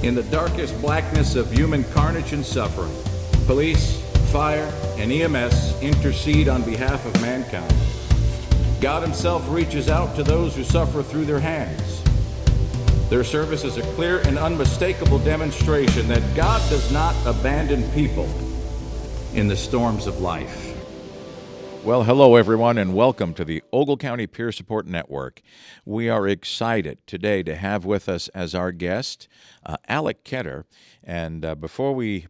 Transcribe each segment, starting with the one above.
In the darkest blackness of human carnage and suffering, police, fire, and EMS intercede on behalf of mankind. God himself reaches out to those who suffer through their hands. Their service is a clear and unmistakable demonstration that God does not abandon people in the storms of life. Well, hello, everyone, and welcome to the Ogle County Peer Support Network. We are excited today to have with us as our guest Alec Ketter. And before we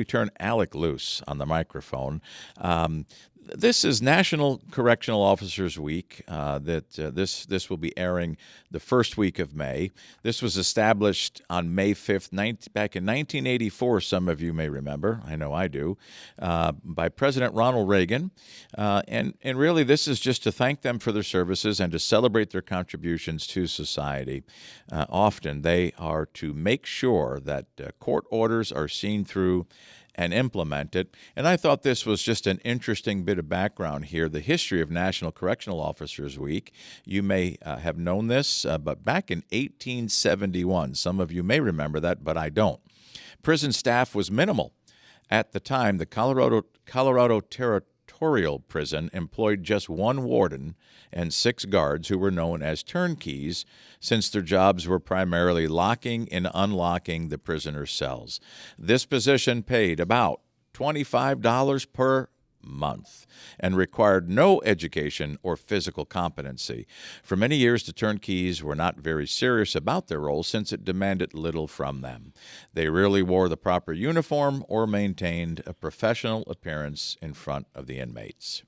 turn Alec loose on the microphone, this is National Correctional Officers Week. This will be airing the first week of May. This was established on May 5th, back in 1984, some of you may remember, I know I do, by President Ronald Reagan. And really, this is just to thank them for their services and to celebrate their contributions to society. Often, they are to make sure that court orders are seen through and implement it. And I thought this was just an interesting bit of background here, the history of National Correctional Officers Week. You may have known this, but back in 1871, some of you may remember that, but I don't. Prison staff was minimal. At the time, the Colorado Territorial Prison employed just one warden and 6 guards who were known as turnkeys, since their jobs were primarily locking and unlocking the prisoners' cells. This position paid about $25 per month and required no education or physical competency. For many years, the turnkeys were not very serious about their role since it demanded little from them. They rarely wore the proper uniform or maintained a professional appearance in front of the inmates.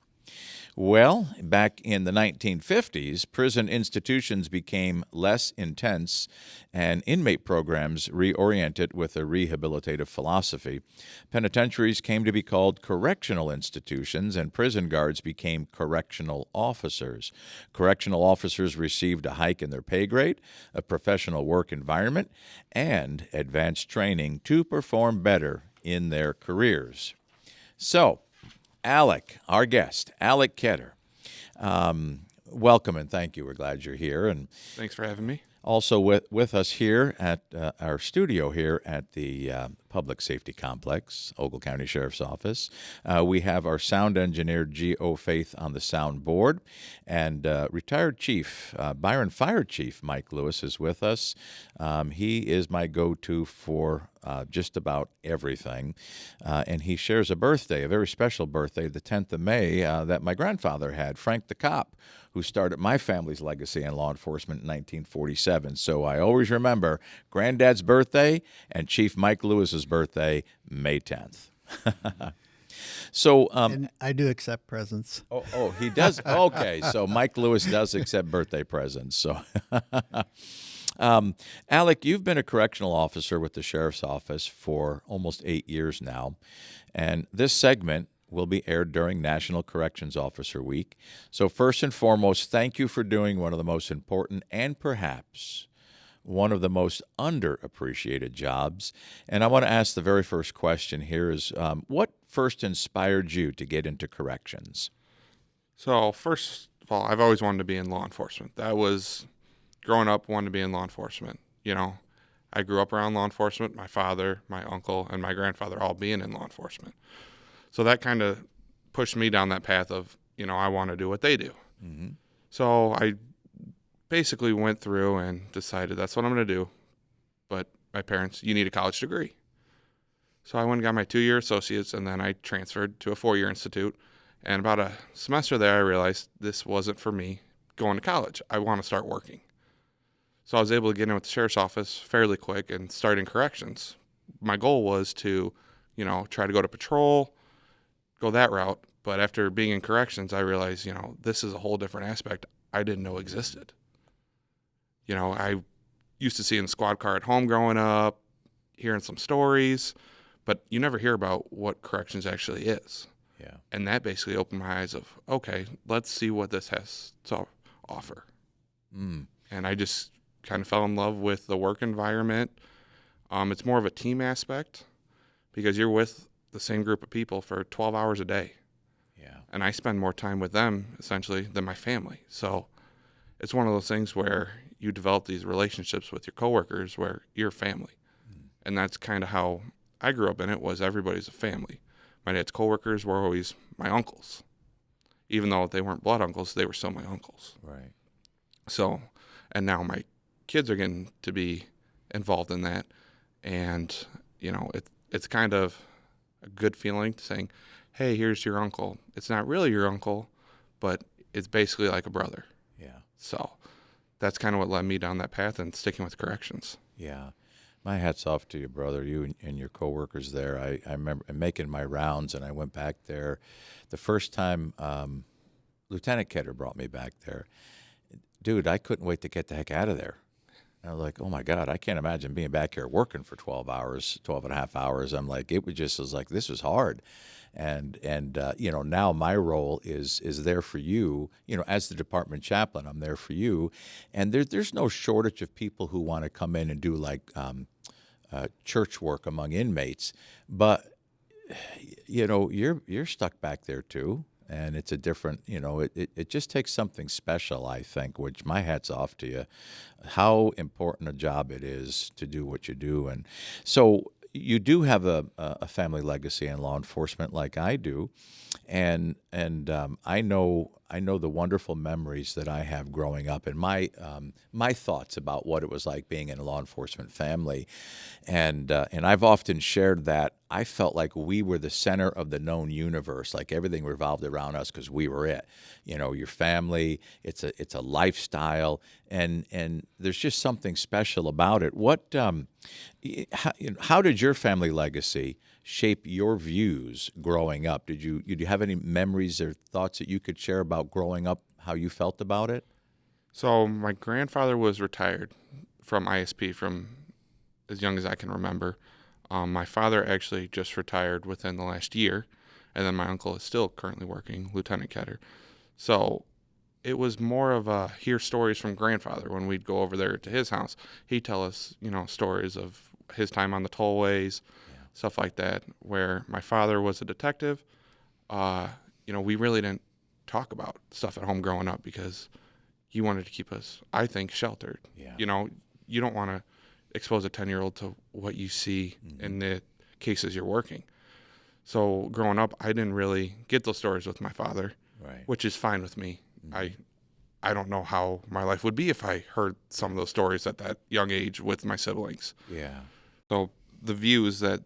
Well, back in the 1950s, prison institutions became less intense and inmate programs reoriented with a rehabilitative philosophy. Penitentiaries came to be called correctional institutions, and prison guards became correctional officers. Correctional officers received a hike in their pay grade, a professional work environment, and advanced training to perform better in their careers. So, Alec, our guest, Alec Ketter. Welcome and thank you. We're glad you're here. And thanks for having me. Also with us here at our studio here at the Public Safety Complex, Ogle County Sheriff's Office, we have our sound engineer, G.O. Faith, on the sound board, and retired Chief, Byron Fire Chief Mike Lewis is with us. He is my go-to for just about everything, and he shares a birthday, a very special birthday, the 10th of May, that my grandfather had, Frank the Cop, who started my family's legacy in law enforcement in 1947. So I always remember Granddad's birthday and Chief Mike Lewis's birthday, May 10th. So, and I do accept presents. Oh, he does? Okay, so Mike Lewis does accept birthday presents. So, Alec, you've been a correctional officer with the Sheriff's Office for almost 8 years now, and this segment will be aired during National Corrections Officer Week. So first and foremost, thank you for doing one of the most important and perhaps one of the most underappreciated jobs. And I want to ask the very first question here is, what first inspired you to get into corrections? So first of all, I've always wanted to be in law enforcement. That was, growing up, wanted to be in law enforcement. You know, I grew up around law enforcement, my father, my uncle, and my grandfather all being in law enforcement. So that kind of pushed me down that path of, you know, I want to do what they do. Mm-hmm. So I basically went through and decided that's what I'm going to do. But my parents, you need a college degree. So I went and got my 2-year associates, and then I transferred to a 4-year institute. And about a semester there, I realized this wasn't for me going to college. I want to start working. So I was able to get in with the sheriff's office fairly quick and start in corrections. My goal was to, you know, try to go to patrol, go that route. But after being in corrections, I realized, you know, this is a whole different aspect I didn't know existed. You know, I used to see in the squad car at home growing up, hearing some stories, but you never hear about what corrections actually is. Yeah. And that basically opened my eyes of, okay, let's see what this has to offer. And I just kind of fell in love with the work environment. It's more of a team aspect because you're with the same group of people for 12 hours a day. Yeah. And I spend more time with them, essentially, than my family. So it's one of those things where you develop these relationships with your coworkers where you're family. And that's kind of how I grew up in it, was everybody's a family. My dad's coworkers were always my uncles. Even though they weren't blood uncles, they were still my uncles. Right. So, and now my kids are getting to be involved in that. And, it's kind of a good feeling saying, hey, here's your uncle. It's not really your uncle, but it's basically like a brother. Yeah. So that's kind of what led me down that path and sticking with corrections. Yeah. My hat's off to you, brother, you and your coworkers there. I remember making my rounds, and I went back there. The first time Lieutenant Ketter brought me back there, dude, I couldn't wait to get the heck out of there. I was like, oh, my God, I can't imagine being back here working for 12 and a half hours. I'm like, was like, this was hard. And now my role is there for you, as the department chaplain, I'm there for you. And there's no shortage of people who want to come in and do like church work among inmates. But, you're stuck back there too. And it's a different, it just takes something special, I think, which my hat's off to you, how important a job it is to do what you do. And so you do have a family legacy in law enforcement like I do. And I know the wonderful memories that I have growing up, and my thoughts about what it was like being in a law enforcement family. And I've often shared that I felt like we were the center of the known universe, like everything revolved around us because we were it. Your family, it's a lifestyle, and there's just something special about it. How did your family legacy shape your views growing up? Did you have any memories or thoughts that you could share about growing up, how you felt about it? So my grandfather was retired from ISP from as young as I can remember. My father actually just retired within the last year, and then my uncle is still currently working, Lieutenant Ketter. So it was more of a hear stories from grandfather when we'd go over there to his house. He'd tell us, stories of his time on the tollways, stuff like that. Where my father was a detective, we really didn't talk about stuff at home growing up because he wanted to keep us, I think, sheltered. Yeah. You don't want to expose a 10-year-old to what you see in the cases you're working. So growing up, I didn't really get those stories with my father, Right. which is fine with me. I don't know how my life would be if I heard some of those stories at that young age with my siblings. Yeah. So the views that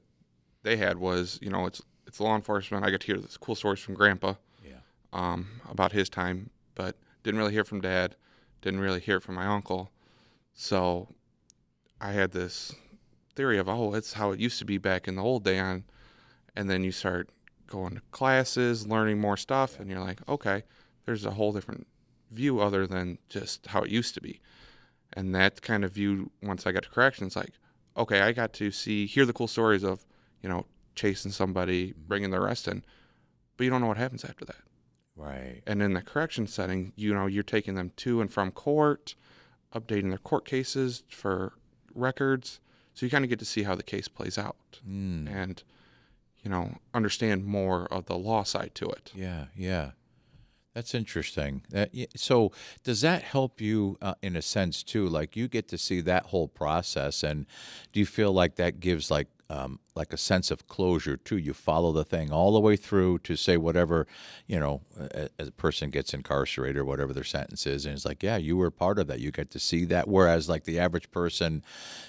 they had was, it's law enforcement. I got to hear this cool stories from Grandpa about his time, but didn't really hear from Dad, didn't really hear from my uncle. So I had this theory of, it's how it used to be back in the old day on, and then you start going to classes, learning more stuff, and you're like, okay, there's a whole different view other than just how it used to be. And that kind of view, once I got to corrections, like, okay, I got to hear the cool stories of, chasing somebody, bringing the arrest in, but you don't know what happens after that. Right. And in the correction setting, you're taking them to and from court, updating their court cases for records. So you kind of get to see how the case plays out and, understand more of the law side to it. Yeah, yeah. That's interesting. So does that help you in a sense too? Like you get to see that whole process, and do you feel like that gives like a sense of closure too? You follow the thing all the way through to say whatever, as a person gets incarcerated or whatever their sentence is, and it's like, yeah, you were part of that. You get to see that. Whereas like the average person,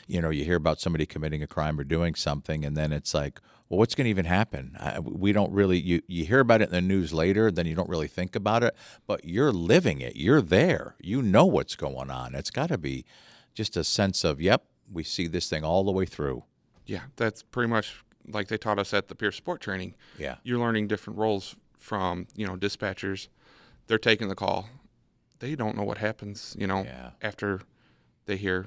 you hear about somebody committing a crime or doing something, and then it's like, well, what's going to even happen? We don't really, you hear about it in the news later, then you don't really think about it, but you're living it. You're there. You know what's going on. It's got to be just a sense of, yep, we see this thing all the way through. Yeah, that's pretty much like they taught us at the peer support training. Yeah. You're learning different roles from, dispatchers. They're taking the call. They don't know what happens, after they hear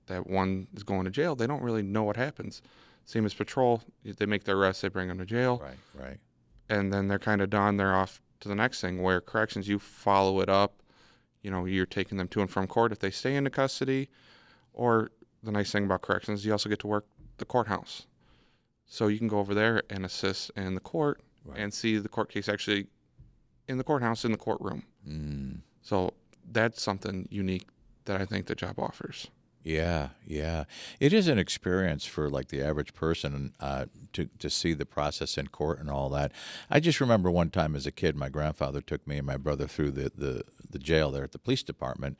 that one is going to jail. They don't really know what happens. Same as patrol. They make their arrest, they bring them to jail. Right. And then they're kind of done. They're off to the next thing, where corrections, you follow it up. You're taking them to and from court if they stay into custody. Or the nice thing about corrections, you also get to work the courthouse. So you can go over there and assist in the court and see the court case actually in the courthouse, in the courtroom. So that's something unique that I think the job offers. Yeah, yeah. It is an experience for like the average person to see the process in court and all that. I just remember one time as a kid, my grandfather took me and my brother through the jail there at the police department,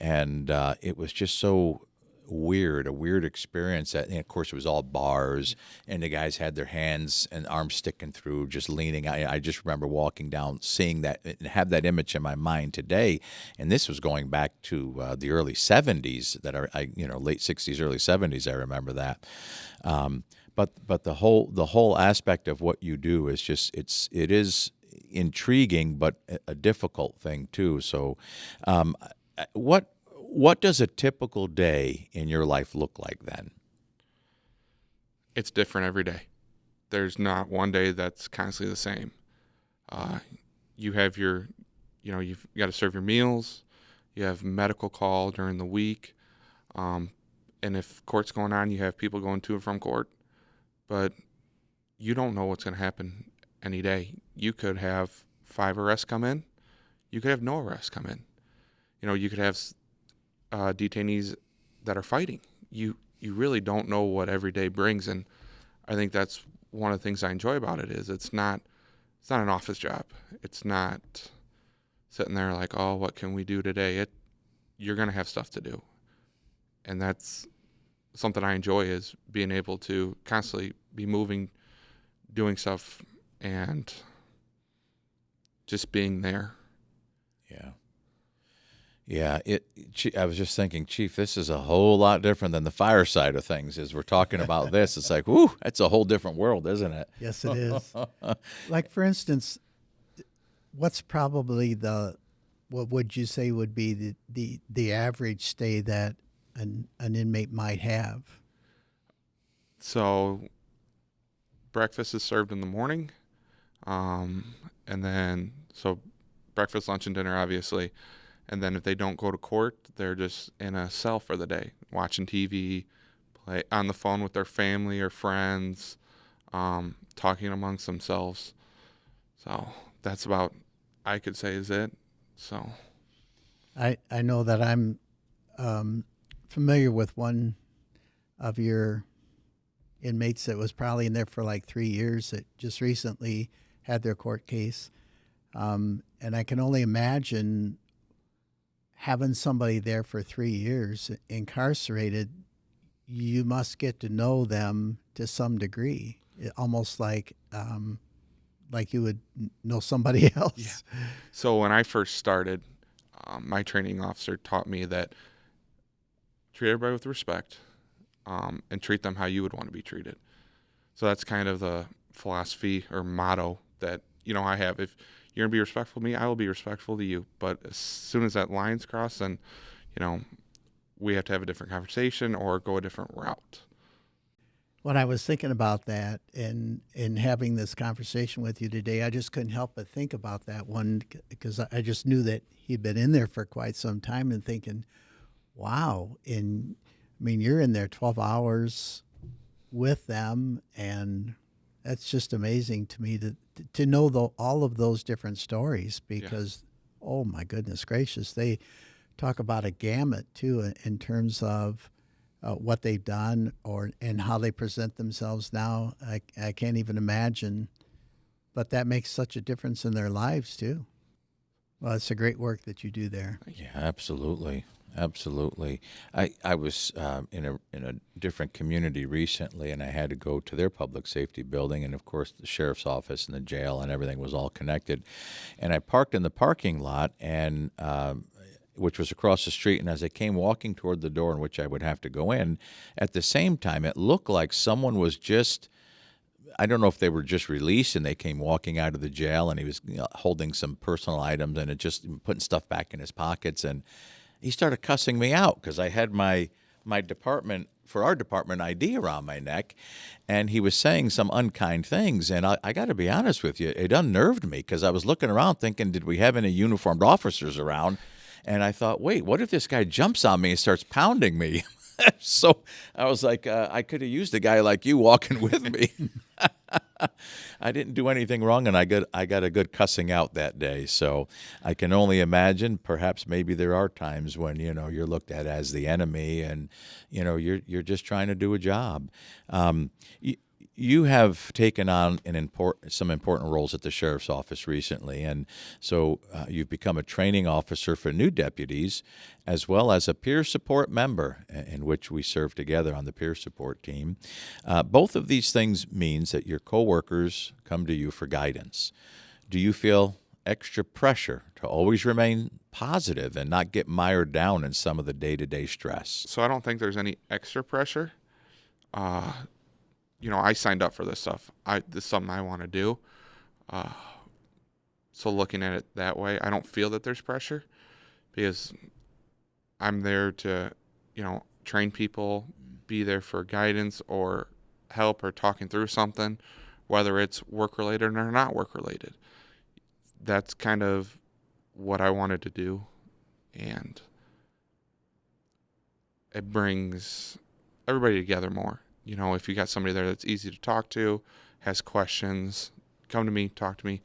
and it was just so weird, a weird experience. And of course, it was all bars, and the guys had their hands and arms sticking through, just leaning. I just remember walking down, seeing that, and have that image in my mind today. And this was going back to the early '70s, late '60s, early '70s. I remember that. But the whole aspect of what you do is just it is intriguing, but a difficult thing too. So, what does a typical day in your life look like then? It's different every day. There's not one day that's constantly the same. You have you've got to serve your meals. You have medical call during the week. And if court's going on, you have people going to and from court. But you don't know what's going to happen any day. You could have 5 arrests come in. You could have no arrests come in. You could have detainees that are fighting. You really don't know what every day brings, and I think that's one of the things I enjoy about it is it's not an office job. It's not sitting there like, oh, what can we do today? You're going to have stuff to do, and that's something I enjoy is being able to constantly be moving, doing stuff, and just being there. Yeah. Yeah, I was just thinking, Chief, this is a whole lot different than the fire side of things. As we're talking about this, it's like, whoo, that's a whole different world, isn't it? Yes, it is. Like, for instance, what's probably what would you say would be the average stay that an inmate might have? So breakfast is served in the morning, and then so breakfast, lunch, and dinner, obviously. And then if they don't go to court, they're just in a cell for the day, watching TV, play on the phone with their family or friends, talking amongst themselves. So that's about, I could say, is it. So I know that I'm familiar with one of your inmates that was probably in there for like 3 years that just recently had their court case. And I can only imagine having somebody there for 3 years incarcerated, you must get to know them to some degree, almost like you would know somebody else. Yeah. So when I first started, my training officer taught me that treat everybody with respect, and treat them how you would want to be treated. So that's kind of the philosophy or motto that I have. If you're going to be respectful to me, I will be respectful to you. But as soon as that line's crossed, then, we have to have a different conversation or go a different route. When I was thinking about that and having this conversation with you today, I just couldn't help but think about that one because I just knew that he'd been in there for quite some time and thinking, wow. You're in there 12 hours with them, and that's just amazing to me to know all of those different stories because, oh my goodness gracious, they talk about a gamut too in terms of what they've done and how they present themselves now. I can't even imagine, but that makes such a difference in their lives too. Well, it's a great work that you do there. Yeah, absolutely. Absolutely. I was in a different community recently, and I had to go to their public safety building, and of course the sheriff's office and the jail and everything was all connected. And I parked in the parking lot, and which was across the street. And as I came walking toward the door in which I would have to go in, at the same time it looked like someone was just, I don't know if they were just released and they came walking out of the jail, and he was holding some personal items and just putting stuff back in his pockets, and he started cussing me out because I had my department, for our department, ID around my neck, and he was saying some unkind things. And I got to be honest with you, it unnerved me because I was looking around thinking, did we have any uniformed officers around? And I thought, wait, what if this guy jumps on me and starts pounding me? So I was like, I could have used a guy like you walking with me. I didn't do anything wrong, and I got a good cussing out that day. So I can only imagine. Perhaps maybe there are times when you're looked at as the enemy, and you're just trying to do a job. You have taken on some important roles at the sheriff's office recently, and so you've become a training officer for new deputies, as well as a peer support member, in which we serve together on the peer support team. Both of these things means that your coworkers come to you for guidance. Do you feel extra pressure to always remain positive and not get mired down in some of the day-to-day stress? So I don't think there's any extra pressure. I signed up for this stuff. This is something I want to do. So looking at it that way, I don't feel that there's pressure because I'm there to, train people, be there for guidance or help or talking through something, whether it's work-related or not work-related. That's kind of what I wanted to do, and it brings everybody together more. If you got somebody there that's easy to talk to, has questions, come to me, talk to me.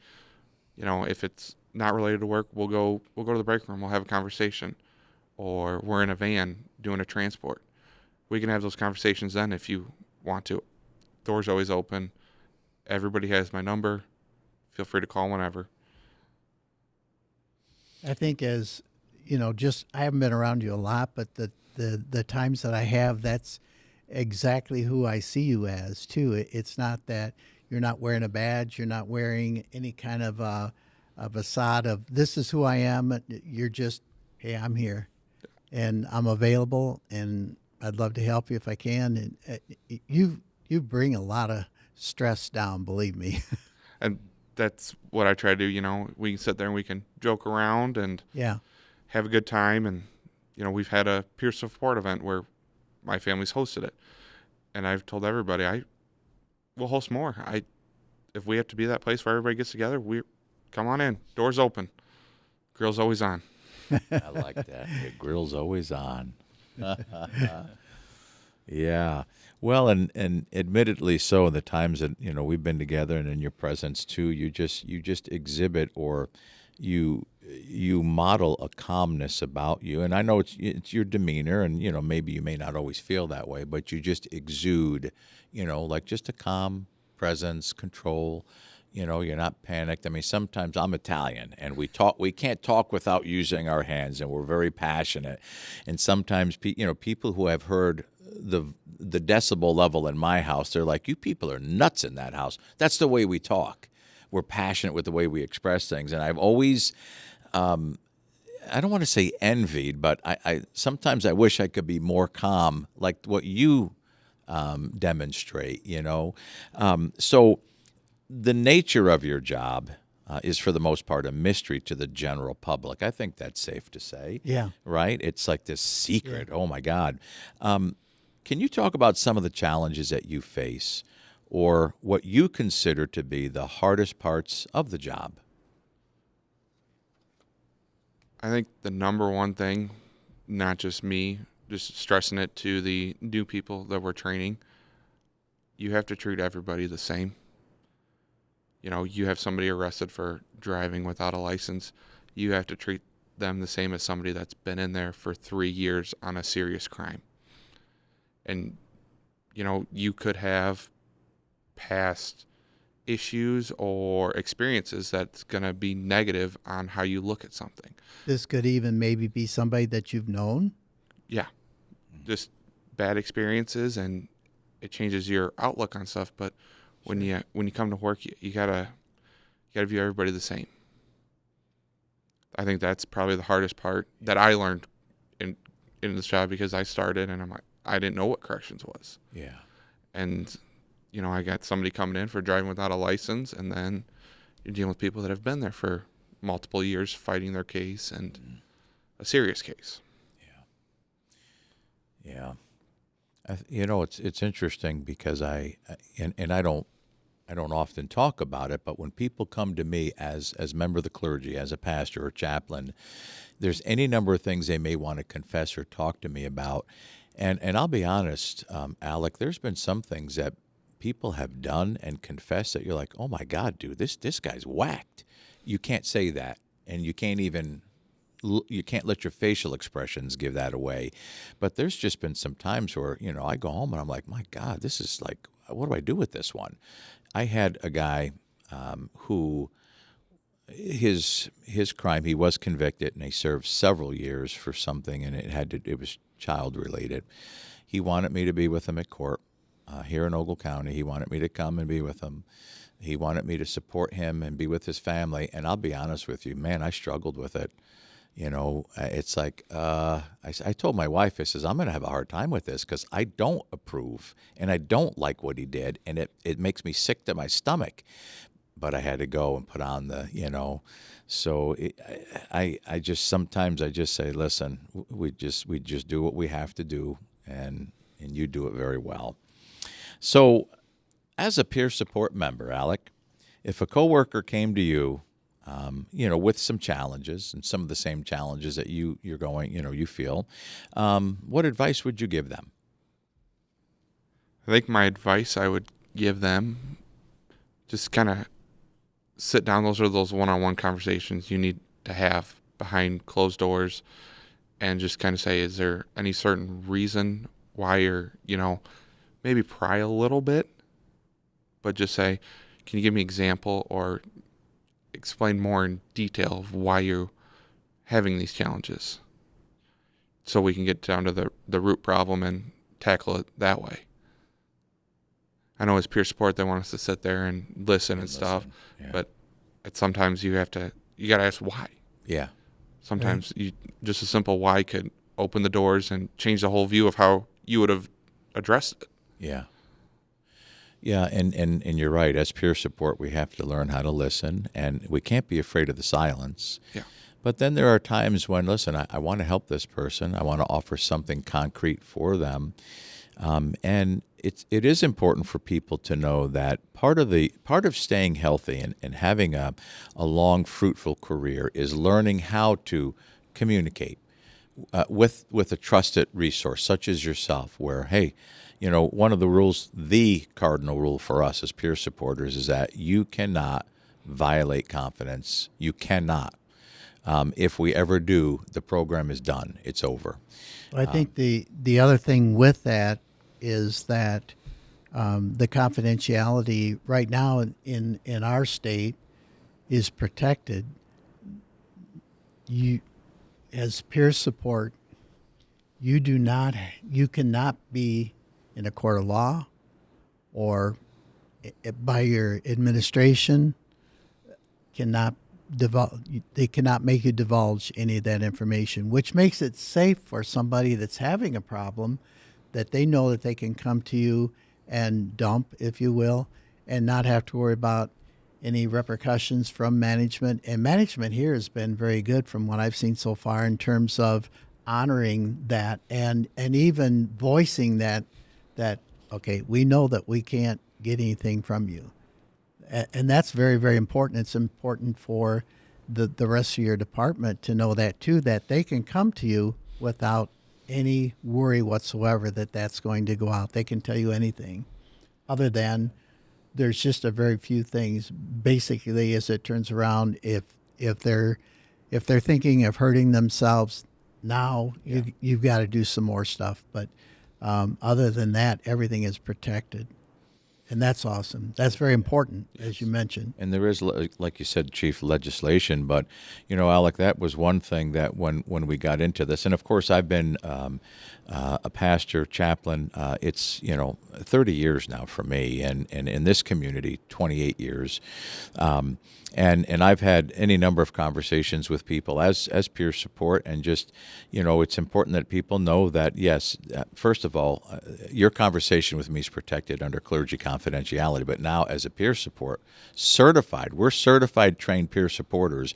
If it's not related to work, we'll go to the break room, we'll have a conversation. Or we're in a van doing a transport. We can have those conversations then if you want to. Door's always open. Everybody has my number. Feel free to call whenever. I think as, I haven't been around you a lot, but the times that I have, that's exactly who I see you as too. It's not that you're not wearing a badge, you're not wearing any kind of a facade of this is who I am. You're just, hey, I'm here and I'm available and I'd love to help you if I can. And you bring a lot of stress down, believe me. And that's what I try to do. We can sit there and we can joke around and have a good time. And, we've had a peer support event where my family's hosted it. And I've told everybody, we'll host more. If we have to be that place where everybody gets together, come on in. Door's open. Grill's always on. I like that. The grill's always on. Yeah. Well, and admittedly so, in the times that, we've been together and in your presence too, you just exhibit, or you model a calmness about you. And I know it's your demeanor, and, maybe you may not always feel that way, but you just exude, like just a calm presence, control. You're not panicked. I mean, sometimes I'm Italian, and we can't talk without using our hands, and we're very passionate. And sometimes, people who have heard the decibel level in my house, they're like, you people are nuts in that house. That's the way we talk. We're passionate with the way we express things. And I've always, I don't want to say envied, but I sometimes I wish I could be more calm, like what you demonstrate, So the nature of your job is, for the most part, a mystery to the general public. I think that's safe to say. Yeah. Right? It's like this secret. Yeah. Oh, my God. Can you talk about some of the challenges that you face, or what you consider to be the hardest parts of the job? I think the number one thing, not just me, just stressing it to the new people that we're training, you have to treat everybody the same. You have somebody arrested for driving without a license. You have to treat them the same as somebody that's been in there for 3 years on a serious crime. And, you could have past issues or experiences that's going to be negative on how you look at something. This could even maybe be somebody that you've known. Yeah. Just bad experiences, and it changes your outlook on stuff. But when you come to work, you gotta view everybody the same. I think that's probably the hardest part that I learned in this job, because I started and I didn't know what corrections was. Yeah. And I got somebody coming in for driving without a license, and then you're dealing with people that have been there for multiple years fighting their case, and a serious case. Yeah. It's interesting because I don't often talk about it, but when people come to me as member of the clergy, as a pastor or chaplain, there's any number of things they may want to confess or talk to me about. And I'll be honest, Alec, there's been some things that people have done and confessed that you're like, oh my God, dude, this guy's whacked. You can't say that, and you can't let your facial expressions give that away. But there's just been some times where, I go home and I'm like, my God, this is like, what do I do with this one? I had a guy who his crime, he was convicted and he served several years for something, and it was child related. He wanted me to be with him at court here in Ogle County. He wanted me to come and be with him. He wanted me to support him and be with his family. And I'll be honest with you, man, I struggled with it. It's like I told my wife, I says, I'm going to have a hard time with this because I don't approve and I don't like what he did, and it makes me sick to my stomach. But I had to go and put on so I just sometimes I just say, listen, we just do what we have to do, and you do it very well. So, as a peer support member, Alec, if a coworker came to you, with some challenges and some of the same challenges that you're going, you feel, what advice would you give them? I think my advice I would give them, just kind of sit down. Those are those one-on-one conversations you need to have behind closed doors, and just kind of say, is there any certain reason why you're, maybe pry a little bit, but just say, can you give me an example or explain more in detail of why you're having these challenges, so we can get down to the root problem and tackle it that way. I know as peer support, they want us to sit there and listen and stuff, yeah. But sometimes you got to ask why. Yeah. Sometimes just a simple why could open the doors and change the whole view of how you would have addressed it. Yeah. Yeah, and you're right. As peer support, we have to learn how to listen, and we can't be afraid of the silence. Yeah. But then there are times when, listen, I want to help this person. I want to offer something concrete for them. And it is important for people to know that part of staying healthy and having a long, fruitful career is learning how to communicate with a trusted resource such as yourself, where, hey, one of the rules, the cardinal rule for us as peer supporters, is that you cannot violate confidence. You cannot. If we ever do, the program is done. It's over. Well, I think the other thing with that is that the confidentiality right now in our state is protected. You, as peer support, you cannot be in a court of law or by your administration they cannot make you divulge any of that information, which makes it safe for somebody that's having a problem, that they know that they can come to you and dump, if you will, and not have to worry about any repercussions from management. And management here has been very good from what I've seen so far in terms of honoring that and even voicing that okay, we know that we can't get anything from you. And that's very, very important. It's important for the rest of your department to know that too, that they can come to you without any worry whatsoever that that's going to go out. They can tell you anything other than there's just a very few things. Basically, as it turns around, if they're thinking of hurting themselves now, you've got to do some more stuff. But other than that, everything is protected. And that's awesome. That's very important, as you mentioned. And there is, like you said, Chief, legislation. But, Alec, that was one thing that when we got into this, and of course I've been a pastor, chaplain, it's, 30 years now for me, and in this community, 28 years. And I've had any number of conversations with people as peer support, and just, it's important that people know that, yes, first of all, your conversation with me is protected under clergy confidentiality, but now as a peer support, we're certified trained peer supporters,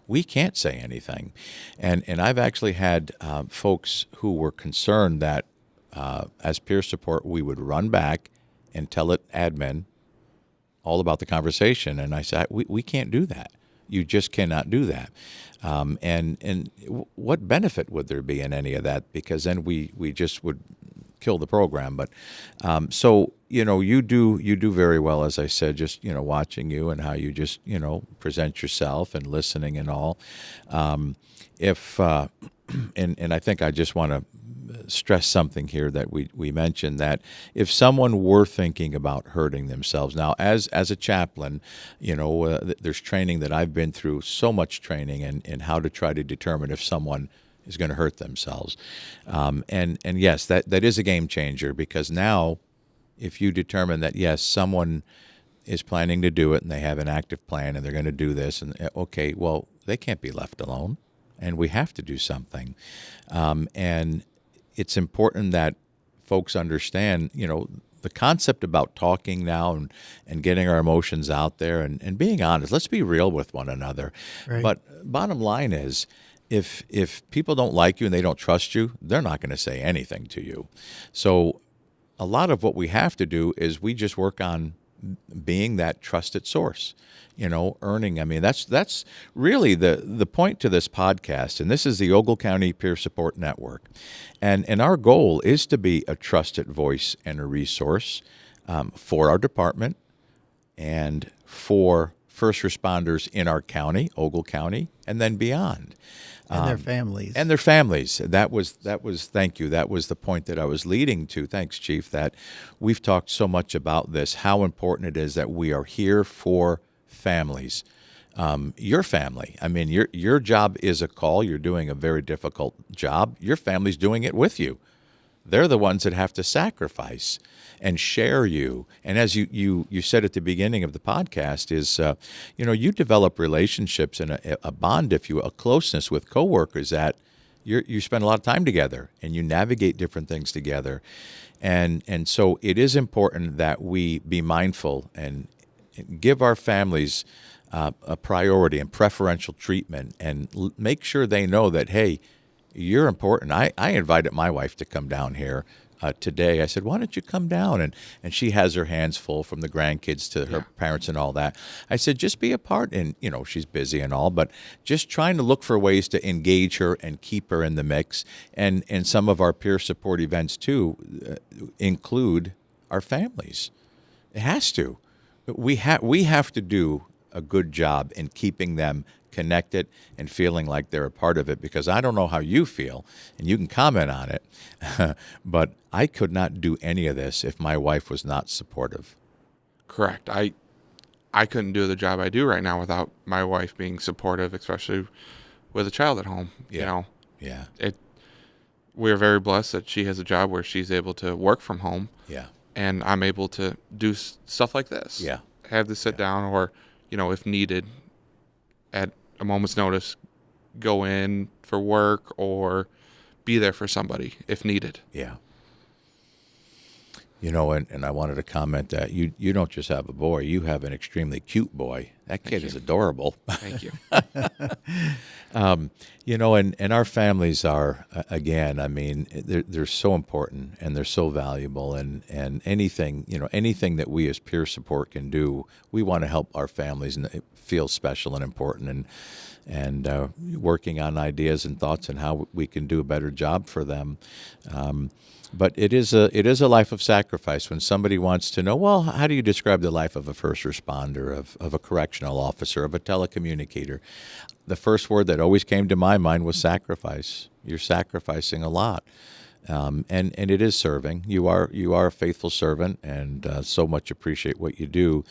we can't say anything. And I've actually had folks who were concerned that as peer support, we would run back and tell it admin all about the conversation. And I said, we can't do that. You just cannot do that. And what benefit would there be in any of that? Because then we just would kill the program. But so you do very well, as I said, just, watching you and how you just, present yourself and listening and all. If and I think I just want to stress something here that we mentioned, that if someone were thinking about hurting themselves now, as a chaplain, there's training that I've been through, so much training in how to try to determine if someone is going to hurt themselves, and yes, that is a game changer, because now if you determine that yes, someone is planning to do it and they have an active plan and they're going to do this, and okay, well, they can't be left alone, and we have to do something, and it's important that folks understand, the concept about talking now and getting our emotions out there and being honest. Let's be real with one another. Right. But bottom line is, if people don't like you and they don't trust you, they're not going to say anything to you. So a lot of what we have to do is we just work on being that trusted source, earning. I mean, that's really the point to this podcast. And this is the Ogle County Peer Support Network. And our goal is to be a trusted voice and a resource for our department and for first responders in our county, Ogle County, and then beyond. And their families. And their families. That was. Thank you. That was the point that I was leading to. Thanks, Chief. That we've talked so much about this, how important it is that we are here for families. Your family. I mean, your job is a call. You're doing a very difficult job. Your family's doing it with you. They're the ones that have to sacrifice and share you. And as you said at the beginning of the podcast, is you develop relationships and a bond, if you will, a closeness with coworkers that you spend a lot of time together and you navigate different things together. And so it is important that we be mindful and give our families a priority and preferential treatment, and make sure they know that, hey, you're important. I invited my wife to come down here today. I said, why don't you come down? And she has her hands full from the grandkids to her parents and all that. I said, just be a part. And, she's busy and all, but just trying to look for ways to engage her and keep her in the mix. And some of our peer support events, too, include our families. It has to. We have to do a good job in keeping them connected and feeling like they're a part of it, because I don't know how you feel, and you can comment on it, but I could not do any of this if my wife was not supportive. Correct. I couldn't do the job I do right now without my wife being supportive, especially with a child at home. Yeah. We're very blessed that she has a job where she's able to work from home. Yeah. And I'm able to do stuff like this. Yeah. Have to sit down, or, if needed, at a moment's notice, go in for work or be there for somebody if needed. Yeah. And I wanted to comment that you don't just have a boy, you have an extremely cute boy. That kid is adorable. Thank you. And our families are, again, I mean, they're so important and they're so valuable, and anything that we as peer support can do, we want to help our families and feel special and important, and working on ideas and thoughts and how we can do a better job for them. But it is a life of sacrifice. When somebody wants to know, well, how do you describe the life of a first responder, of a correctional officer, of a telecommunicator? The first word that always came to my mind was sacrifice. You're sacrificing a lot, and it is serving. You are a faithful servant, and so much appreciate what you do.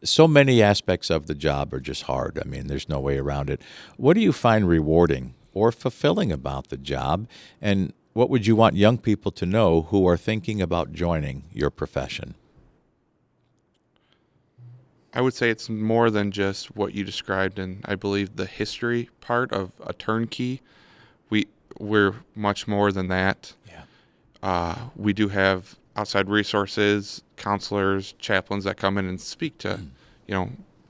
So many aspects of the job are just hard. I mean, there's no way around it. What do you find rewarding or fulfilling about the job, and what would you want young people to know who are thinking about joining your profession? I would say it's more than just what you described, and I believe the history part of a turnkey. We're much more than that. Yeah. We do have outside resources, counselors, chaplains that come in and speak to,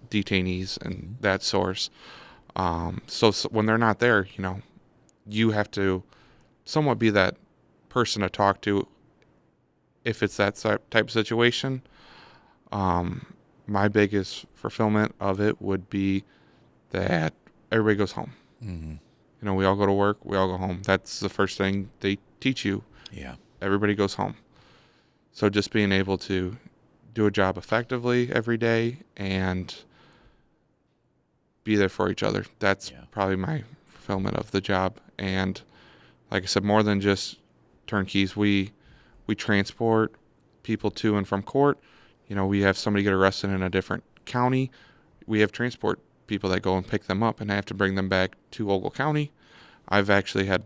detainees and that source. So when they're not there, you have to somewhat be that person to talk to if it's that type of situation. My biggest fulfillment of it would be that everybody goes home. Mm-hmm. We all go to work, we all go home. That's the first thing they teach you. Yeah. Everybody goes home. So just being able to do a job effectively every day and be there for each other. That's probably my fulfillment of the job. And like I said, more than just turnkeys, we transport people to and from court. You know, we have somebody get arrested in a different county. We have transport people that go and pick them up and have to bring them back to Ogle County. I've actually had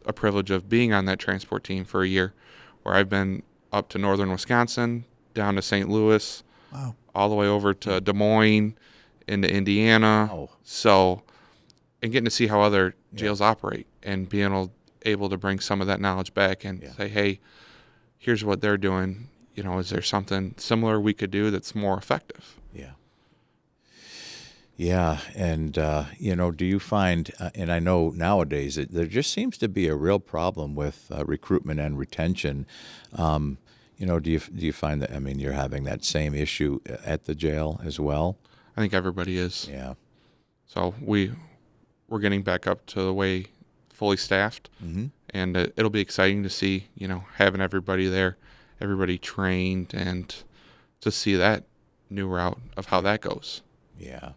a privilege of being on that transport team for a year, where I've been up to northern Wisconsin, down to St. Louis, Wow. all the way over to Des Moines, into Indiana. Wow. So, and getting to see how other jails operate and being able to bring some of that knowledge back and say, hey, here's what they're doing. You know, is there something similar we could do that's more effective? Yeah. Yeah, and you know, do you find? And I know nowadays there just seems to be a real problem with recruitment and retention. You know, do you find that? I mean, you're having that same issue at the jail as well? I think everybody is. Yeah. So we're getting back up to the way fully staffed, and it'll be exciting to see, you know, having everybody there, everybody trained, and to see that new route of how that goes. Yeah.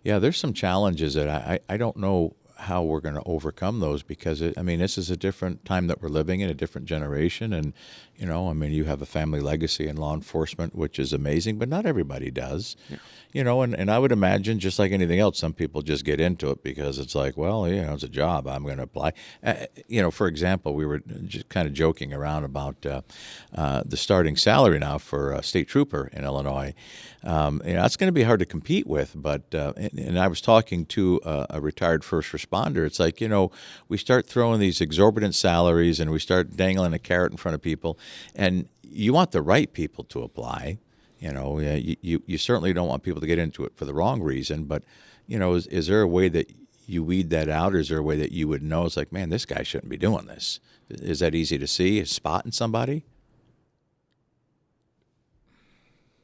Yeah, there's some challenges that I don't know how we're going to overcome those, because I mean, this is a different time that we're living in, a different generation, and you know, I mean, you have a family legacy in law enforcement, which is amazing, but not everybody does. Yeah. You know, and I would imagine, just like anything else, some people just get into it because it's like, well, you know, it's a job, I'm going to apply. You know, for example, we were just kind of joking around about the starting salary now for a state trooper in Illinois. You know, that's going to be hard to compete with, but and I was talking to a retired first responder. It's like, you know, we start throwing these exorbitant salaries and we start dangling a carrot in front of people, and you want the right people to apply. You know, you certainly don't want people to get into it for the wrong reason, but, you know, is there a way that you weed that out, or is there a way that you would know, it's like, man, this guy shouldn't be doing this? Is that easy to see, is spotting somebody?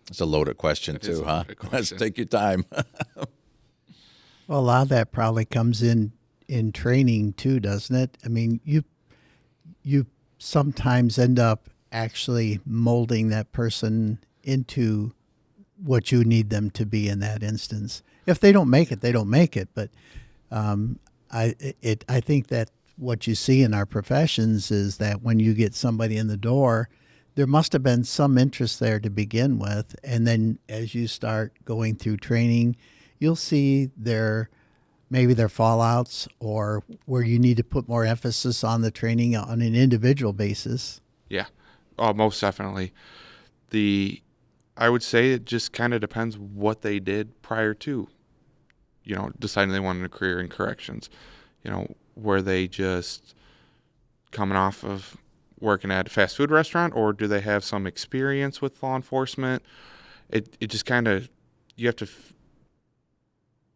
It's a loaded question too, huh? Let's take your time. Well, a lot of that probably comes in training too, doesn't it? I mean, you sometimes end up actually molding that person into what you need them to be in that instance. If they don't make it, they don't make it. But I think that what you see in our professions is that when you get somebody in the door, there must have been some interest there to begin with, and then as you start going through training, you'll see maybe their fallouts, or where you need to put more emphasis on the training on an individual basis. Yeah, most definitely. I would say it just kind of depends what they did prior to, you know, deciding they wanted a career in corrections. You know, were they just coming off of working at a fast food restaurant, or do they have some experience with law enforcement? It just kind of, you have to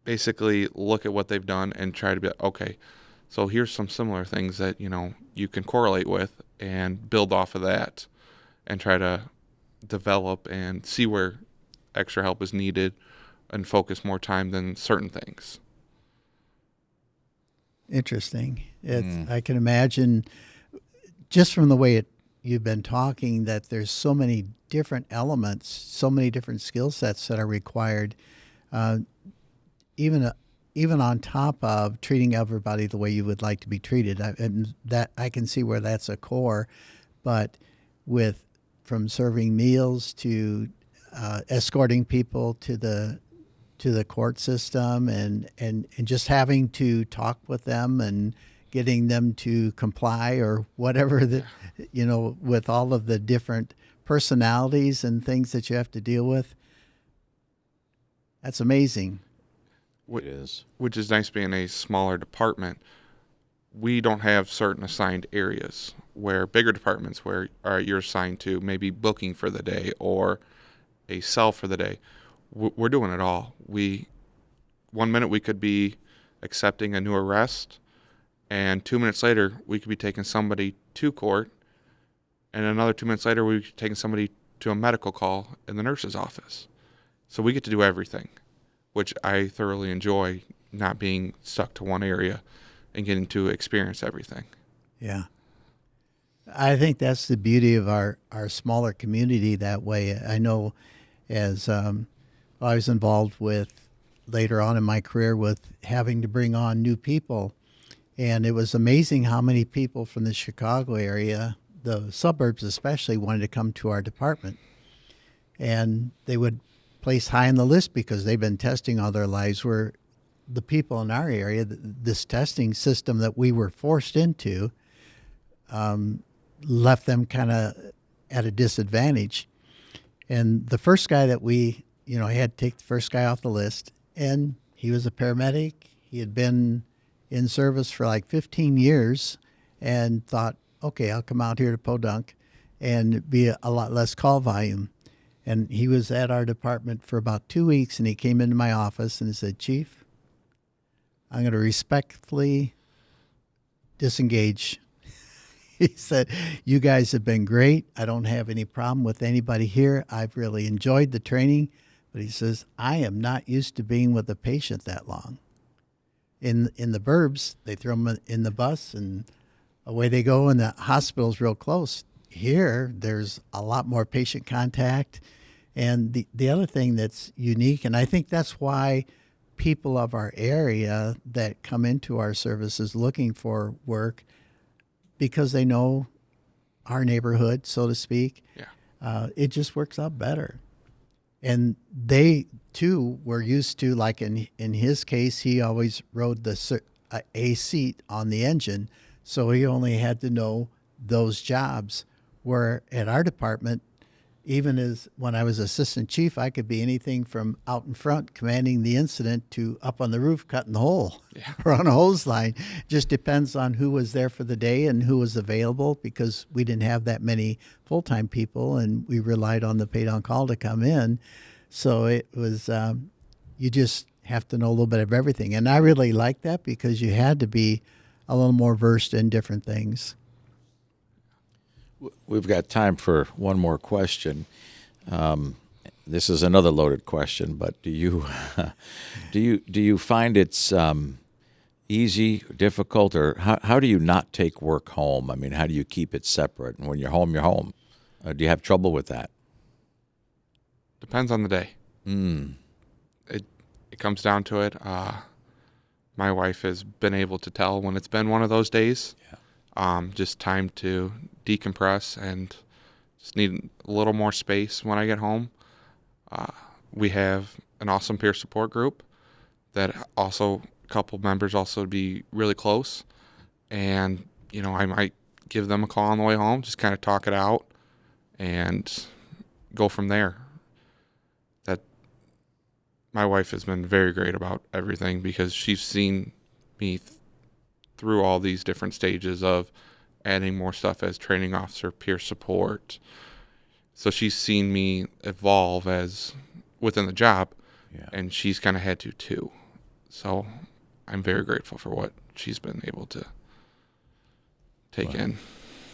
basically look at what they've done and try to be, okay, so here's some similar things that, you know, you can correlate with and build off of that and try to develop and see where extra help is needed and focus more time than certain things. Interesting. I can imagine, just from the way you've been talking, that there's so many different elements, so many different skill sets that are required, even on top of treating everybody the way you would like to be treated. And that I can see where that's a core, but from serving meals to escorting people to the court system, and just having to talk with them and getting them to comply, or whatever, you know, with all of the different personalities and things that you have to deal with. That's amazing. It is. Which is nice being a smaller department. We don't have certain assigned areas, where bigger departments where you're assigned to maybe booking for the day or a cell for the day. We're doing it all. 1 minute we could be accepting a new arrest, and 2 minutes later we could be taking somebody to court, and another 2 minutes later we could be taking somebody to a medical call in the nurse's office. So we get to do everything, which I thoroughly enjoy, not being stuck to one area and getting to experience everything. Yeah. I think that's the beauty of our smaller community that way. I know as I was involved with later on in my career with having to bring on new people. And it was amazing how many people from the Chicago area, the suburbs especially, wanted to come to our department. And they would place high on the list because they've been testing all their lives, where the people in our area, this testing system that we were forced into, left them kind of at a disadvantage. And the first guy that we, I had to take the first guy off the list, and he was a paramedic. He had been in service for like 15 years and thought, okay, I'll come out here to Podunk and be a lot less call volume. And he was at our department for about 2 weeks, and he came into my office and he said, Chief, I'm going to respectfully disengage. He said, you guys have been great. I don't have any problem with anybody here. I've really enjoyed the training. But he says, I am not used to being with a patient that long. In the burbs, they throw them in the bus and away they go, and the hospital's real close. Here, there's a lot more patient contact. And the other thing that's unique, and I think that's why people of our area that come into our services looking for work, because they know our neighborhood, so to speak, it just works out better. And they, too, were used to, like in his case, he always rode a seat on the engine, so he only had to know those jobs. Where at our department, even as when I was assistant chief, I could be anything from out in front commanding the incident to up on the roof cutting the hole or on a hose line. Just depends on who was there for the day and who was available, because we didn't have that many full-time people and we relied on the paid-on-call to come in. So it was, you just have to know a little bit of everything. And I really liked that because you had to be a little more versed in different things. We've got time for one more question. This is another loaded question, but do you find it's easy, difficult, or how do you not take work home? I mean, how do you keep it separate? And when you're home, you're home. Do you have trouble with that? Depends on the day. It comes down to it. My wife has been able to tell when it's been one of those days. Just time to decompress and just need a little more space when I get home. We have an awesome peer support group that also a couple members also be really close, and I might give them a call on the way home, just kind of talk it out and go from there. That my wife has been very great about everything because she's seen me through all these different stages of adding more stuff as training officer, peer support. So she's seen me evolve as within the job, and she's kind of had to too. So I'm very grateful for what she's been able to take in.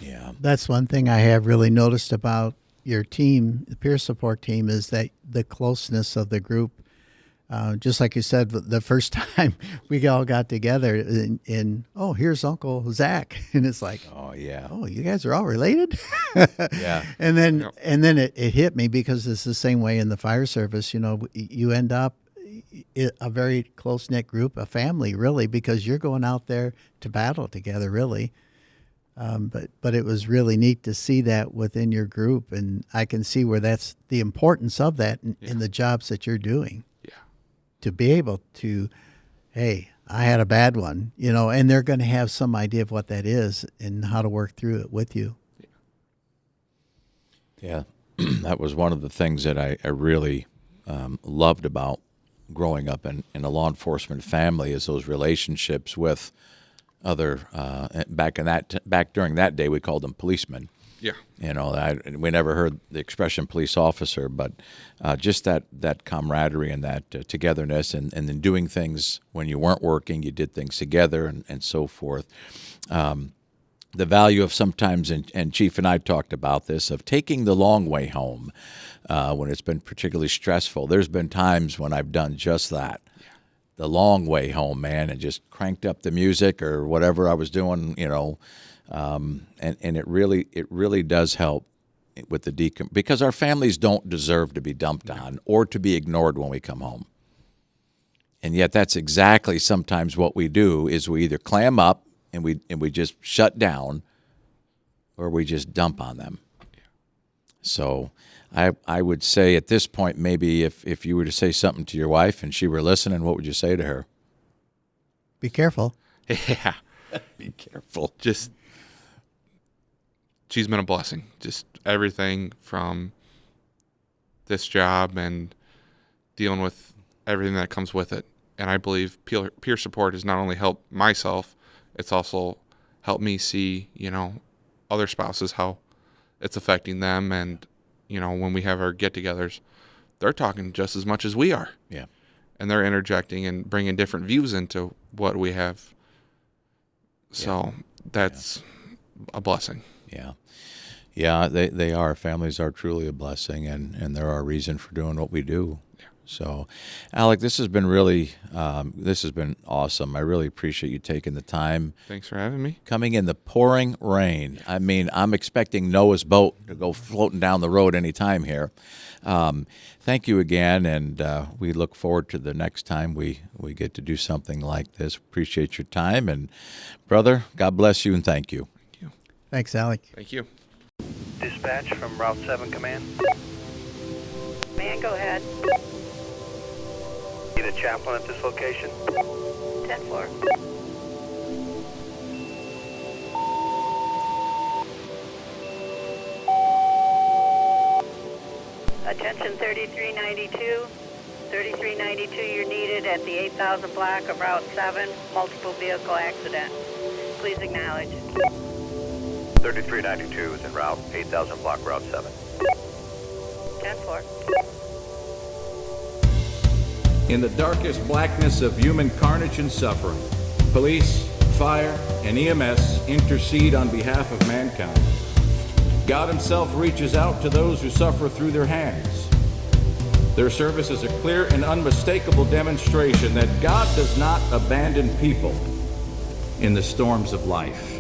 Yeah. That's one thing I have really noticed about your team, the peer support team, is that the closeness of the group. Just like you said, the first time we all got together in here's Uncle Zach. And it's like, oh, you guys are all related? Yeah. And then it hit me, because it's the same way in the fire service. You end up a very close-knit group, a family, really, because you're going out there to battle together, really. But it was really neat to see that within your group. And I can see where that's the importance of that in the jobs that you're doing. To be able to, hey, I had a bad one, and they're going to have some idea of what that is and how to work through it with you. Yeah, that was one of the things that I really loved about growing up in a law enforcement family, is those relationships with other, back during that day, we called them policemen. Yeah. We never heard the expression police officer, but just that camaraderie and that togetherness, and then doing things when you weren't working, you did things together and so forth. The value of sometimes, and Chief and I talked about this, of taking the long way home when it's been particularly stressful. There's been times when I've done just that. The long way home, man, and just cranked up the music or whatever I was doing, and it really does help with the because our families don't deserve to be dumped on or to be ignored when we come home. And yet that's exactly sometimes what we do is we either clam up and we just shut down, or we just dump on them. So I would say at this point, maybe if you were to say something to your wife and she were listening, what would you say to her? Be careful. Yeah. Be careful. Just, she's been a blessing. Just everything from this job and dealing with everything that comes with it. And I believe peer support has not only helped myself, it's also helped me see, other spouses, how it's affecting them. And, when we have our get-togethers, they're talking just as much as we are. Yeah. And they're interjecting and bringing different views into what we have. So that's a blessing. Yeah. Yeah, they are. Families are truly a blessing, and they're our reason for doing what we do. Yeah. So, Alec, this has been awesome. I really appreciate you taking the time. Thanks for having me. Coming in the pouring rain. I mean, I'm expecting Noah's boat to go floating down the road any time here. Thank you again, and we look forward to the next time we get to do something like this. Appreciate your time, and brother, God bless you and thank you. Thank you. Thanks, Alec. Thank you. Dispatch from Route 7 Command. Man, go ahead. Need a chaplain at this location? 10-4. Attention 3392. 3392, you're needed at the 8000 block of Route 7, multiple vehicle accident. Please acknowledge. 3392 is en route, 8000 block, Route 7. 10-4. In the darkest blackness of human carnage and suffering, police, fire, and EMS intercede on behalf of mankind. God himself reaches out to those who suffer through their hands. Their service is a clear and unmistakable demonstration that God does not abandon people in the storms of life.